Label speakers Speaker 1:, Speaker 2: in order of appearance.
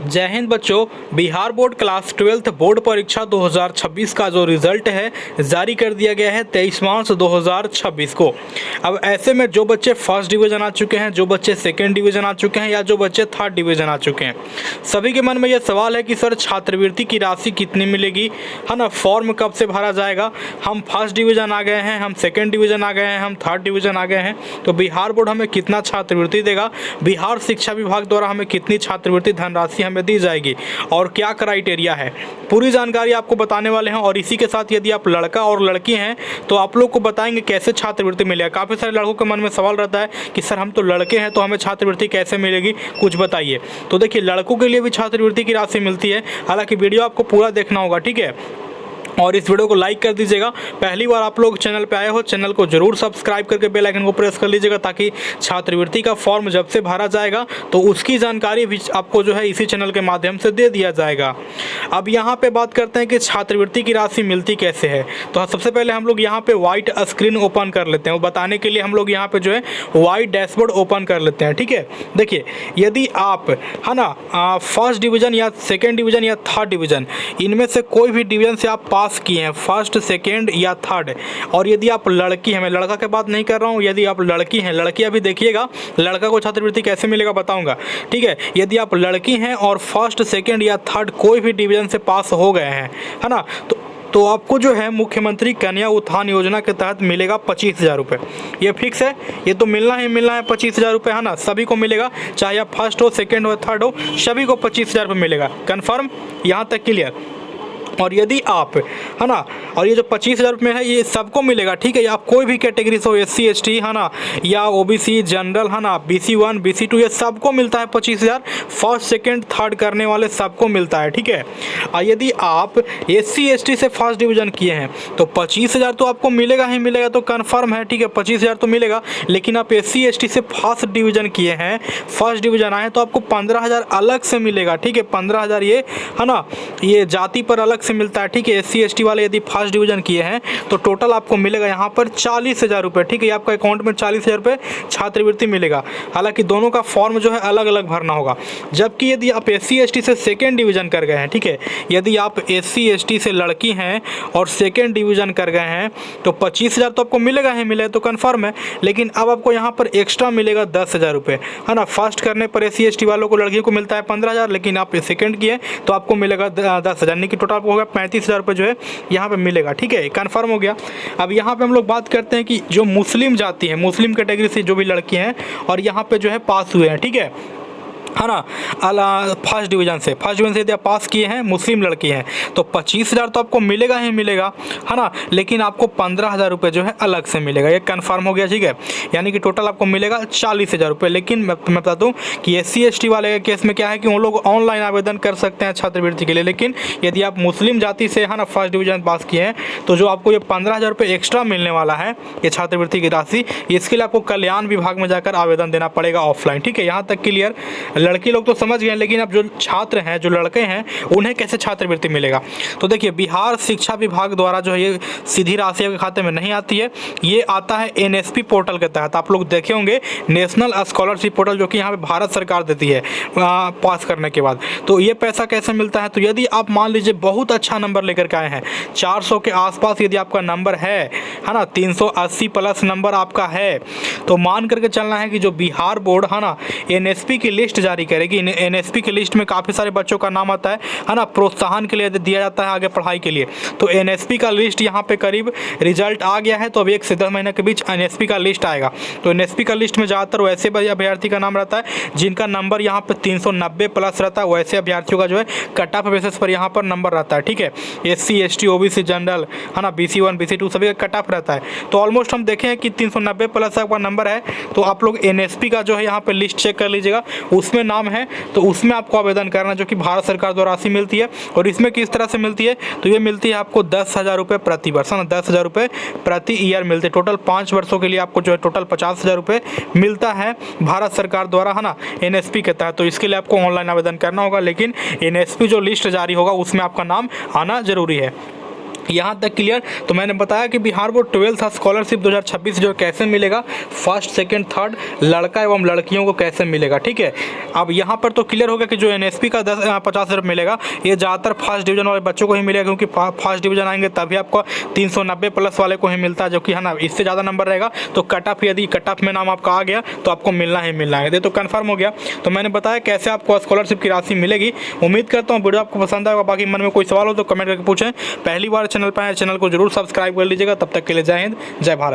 Speaker 1: जय हिंद बच्चों। Bihar board class 12th board परीक्षा 2026 का जो रिजल्ट है जारी कर दिया गया है 23 मार्च 2026 को। अब ऐसे में जो बच्चे फर्स्ट डिवीज़न आ चुके हैं, जो बच्चे सेकंड डिवीज़न आ चुके हैं या जो बच्चे थर्ड डिवीज़न आ चुके हैं, सभी के मन में यह सवाल है कि सर छात्रवृत्ति की राशि कितनी मिलेगी, है ना। फॉर्म कब से भरा जाएगा। हम फर्स्ट डिवीज़न आ गए हैं, हम सेकेंड डिवीज़न आ गए हैं, हम थर्ड डिवीज़न आ गए हैं, तो बिहार बोर्ड हमें कितना छात्रवृत्ति देगा, बिहार शिक्षा विभाग द्वारा हमें कितनी छात्रवृत्ति धनराशि हमें दी जाएगी और क्या क्राइटेरिया है, पूरी जानकारी आपको बताने वाले हैं। और इसी के साथ यदि आप लड़का और लड़की हैं तो आप लोग को बताएंगे कैसे छात्रवृत्ति मिलेगा। काफ़ी सारे लड़कों के मन में सवाल रहता है कि सर हम तो लड़के हैं तो हमें छात्रवृत्ति कैसे मिलेगी, कुछ बताइए। तो देखिए, लड़कों के लिए भी छात्रवृत्ति की राशि मिलती है, हालांकि वीडियो आपको पूरा देखना होगा, ठीक है। और इस वीडियो को लाइक कर दीजिएगा। पहली बार आप लोग चैनल पे आए हो, चैनल को जरूर सब्सक्राइब करके बेल आइकन को प्रेस कर लीजिएगा, ताकि छात्रवृत्ति का फॉर्म जब से भरा जाएगा तो उसकी जानकारी भी आपको जो है इसी चैनल के माध्यम से दे दिया जाएगा। अब यहाँ पे बात करते हैं कि छात्रवृत्ति की राशि मिलती कैसे है। तो सबसे पहले हम लोग यहाँ पे व्हाइट स्क्रीन ओपन कर लेते हैं। वो बताने के लिए हम लोग यहाँ पे जो है व्हाइट डैशबोर्ड ओपन कर लेते हैं, ठीक है। देखिए, यदि आप, है ना, फर्स्ट डिवीज़न या सेकेंड डिवीज़न या थर्ड डिवीज़न, इनमें से कोई भी डिवीज़न से आप पास किए हैं, फर्स्ट सेकेंड या थर्ड, और यदि आप लड़की हैं, मैं लड़का की बात नहीं कर रहा हूं, यदि आप लड़की हैं, लड़की अभी देखिएगा लड़का को छात्रवृत्ति कैसे मिलेगा बताऊंगा, ठीक है। यदि आप लड़की हैं और फर्स्ट सेकेंड या थर्ड कोई भी डिवीज़न से पास हो गए हैं, है ना, तो आपको जो है मुख्यमंत्री कन्या उत्थान योजना के तहत मिलेगा 25,000 रुपये। ये फिक्स है, ये तो मिलना ही मिलना है 25,000 रुपये, है ना। सभी को मिलेगा, चाहे आप फर्स्ट हो, सेकेंड हो, थर्ड हो, सभी को 25,000 रुपये मिलेगा। कन्फर्म, यहाँ तक क्लियर। और यदि आप, है ना, और ये जो 25,000 रुपये है ये सबको मिलेगा, ठीक है। आप कोई भी कैटेगरी से हो, SC ST, है ना, या OBC जनरल, है ना, BC1 BC2, ये सबको मिलता है 25,000। फर्स्ट सेकंड थर्ड करने वाले सबको मिलता है, ठीक है। और यदि आप SC ST से फर्स्ट डिवीज़न किए हैं तो 25,000 तो आपको मिलेगा ही मिलेगा, तो कन्फर्म है, ठीक है। 25,000 तो मिलेगा। लेकिन आप SC ST से फर्स्ट डिवीज़न किए हैं, फर्स्ट डिवीज़न आए, तो आपको 15,000 अलग से मिलेगा, ठीक है। 15,000 ये, है ना, ये जाति पर अलग से मिलता है, ठीक है। SC ST वाले यदि फर्स्ट डिवीजन किए हैं तो टोटल आपको मिलेगा यहाँ पर 40,000 रुपये, ठीक है। आपका अकाउंट में 40,000 रुपये छात्रवृत्ति मिलेगा। हालांकि दोनों का फॉर्म जो है अलग अलग भरना होगा। जबकि यदि आप SC ST से सेकेंड डिवीजन कर गए हैं, ठीक है, यदि आप SC ST से लड़की हैं और सेकेंड डिवीजन कर गए हैं तो 25,000 तो आपको मिलेगा ही मिलेगा, तो कन्फर्म है। लेकिन अब आपको यहाँ पर एक्स्ट्रा मिलेगा 10,000 रुपये, है ना। फर्स्ट करने पर SC ST वालों को, लड़कियों को मिलता है 15,000, लेकिन आप सेकेंड किए तो आपको मिलेगा 10,000, यानी कि टोटल आपको 35,000 रुपये जो है यहाँ पे मिलेगा, ठीक है। कन्फर्म हो गया। अब यहाँ पे हम लोग बात करते हैं कि जो मुस्लिम जाति है, मुस्लिम कैटेगरी से जो भी लड़की हैं और यहाँ पे जो है पास हुए हैं, ठीक है ना, फर्स्ट डिवीज़न से यदि आप पास किए हैं, मुस्लिम लड़की हैं, तो 25,000 तो आपको मिलेगा ही मिलेगा, है ना। लेकिन आपको 15,000 रुपये जो है अलग से मिलेगा, ये कन्फर्म हो गया, ठीक है। यानी कि टोटल आपको मिलेगा 40,000 रुपये। लेकिन मैं बता दूं कि SC ST वाले के केस में क्या है कि वो लोग ऑनलाइन आवेदन कर सकते हैं छात्रवृत्ति के लिए। लेकिन यदि आप मुस्लिम जाति से, है ना, फर्स्ट डिवीज़न पास किए हैं तो जो आपको ये 15,000 रुपये एक्स्ट्रा मिलने वाला है, ये छात्रवृत्ति की राशि, इसके लिए आपको कल्याण विभाग में जाकर आवेदन देना पड़ेगा ऑफलाइन, ठीक है। यहाँ तक क्लियर। लड़की लोग तो समझ गए, लेकिन अब जो छात्र हैं, जो लड़के हैं, उन्हें कैसे छात्रवृत्ति मिलेगा। तो देखिए, बिहार शिक्षा विभाग द्वारा जो है ये सीधी राशि आपके खाते में नहीं आती है, ये आता है NSP पोर्टल के तहत। आप लोग देखे होंगे नेशनल स्कॉलरशिप पोर्टल, जो कि यहाँ पे भारत सरकार देती है पास करने के बाद। तो ये पैसा कैसे मिलता है, तो यदि आप मान लीजिए बहुत अच्छा नंबर लेकर के आए हैं, 400 के आसपास यदि आपका नंबर है ना, 380 प्लस नंबर आपका है, तो मान करके चलना है कि जो बिहार बोर्ड, है ना, NSP की लिस्ट जारी करेगी। NSP की लिस्ट में काफ़ी सारे बच्चों का नाम आता है ना, प्रोत्साहन के लिए दिया जाता है आगे पढ़ाई के लिए। तो NSP का लिस्ट यहाँ पे करीब रिजल्ट आ गया है, तो अब 1 से 10 महीने के बीच NSP का लिस्ट आएगा। तो NSP का लिस्ट में ज़्यादातर वैसे अभ्यर्थी का नाम रहता है जिनका नंबर यहाँ पे 390 प्लस रहता है। वैसे अभ्यर्थियों का जो है कट ऑफ बेसिस पर यहाँ पर नंबर रहता है, ठीक है। SC ST OBC जनरल, है ना, BC1 BC2 सभी का कट ऑफ रहता है। तो ऑलमोस्ट हम देखें कि 390 प्लस आपका नंबर है, तो आप लोग NSP का जो है यहाँ पर लिस्ट चेक कर लीजिएगा, उसमें नाम है तो उसमें आपको आवेदन करना, जो कि भारत सरकार द्वारा राशि मिलती है। और इसमें किस तरह से मिलती है, तो ये मिलती है आपको 10,000 रुपये प्रति वर्ष, है ना, 10,000 रुपये प्रति ईयर मिलते हैं। टोटल 5 वर्षों के लिए आपको जो है टोटल 50,000 रुपये मिलता है भारत सरकार द्वारा, है ना, NSP के तहत। तो इसके लिए आपको ऑनलाइन आवेदन करना होगा, लेकिन NSP जो लिस्ट जारी होगा उसमें आपका नाम आना जरूरी है। यहाँ तक क्लियर। तो मैंने बताया कि बिहार बोर्ड 12th स्कॉलरशिप 2026 जो कैसे मिलेगा, फर्स्ट सेकंड थर्ड लड़का एवं लड़कियों को कैसे मिलेगा, ठीक है। अब यहाँ पर तो क्लियर होगा कि जो एनएसपी का 50,000 मिलेगा ये ज़्यादातर फर्स्ट डिवीजन वाले बच्चों को ही मिलेगा, क्योंकि फर्स्ट डिवीजन आएंगे तभी आपको 390 प्लस वाले को ही मिलता है, जो कि है ना इससे ज़्यादा नंबर रहेगा तो कट ऑफ, यदि कट ऑफ में नाम आपका आ गया तो आपको मिलना ही मिलना है। ये तो कन्फर्म हो गया। तो मैंने बताया कैसे आपको स्कॉलरशिप की राशि मिलेगी। उम्मीद करता हूँ वीडियो आपको पसंद आएगा। बाकी मन में कोई सवाल हो तो कमेंट करके पूछें। पहली बार चैनल पर आए, चैनल को जरूर सब्सक्राइब कर लीजिएगा। तब तक के लिए जय हिंद, जय भारत।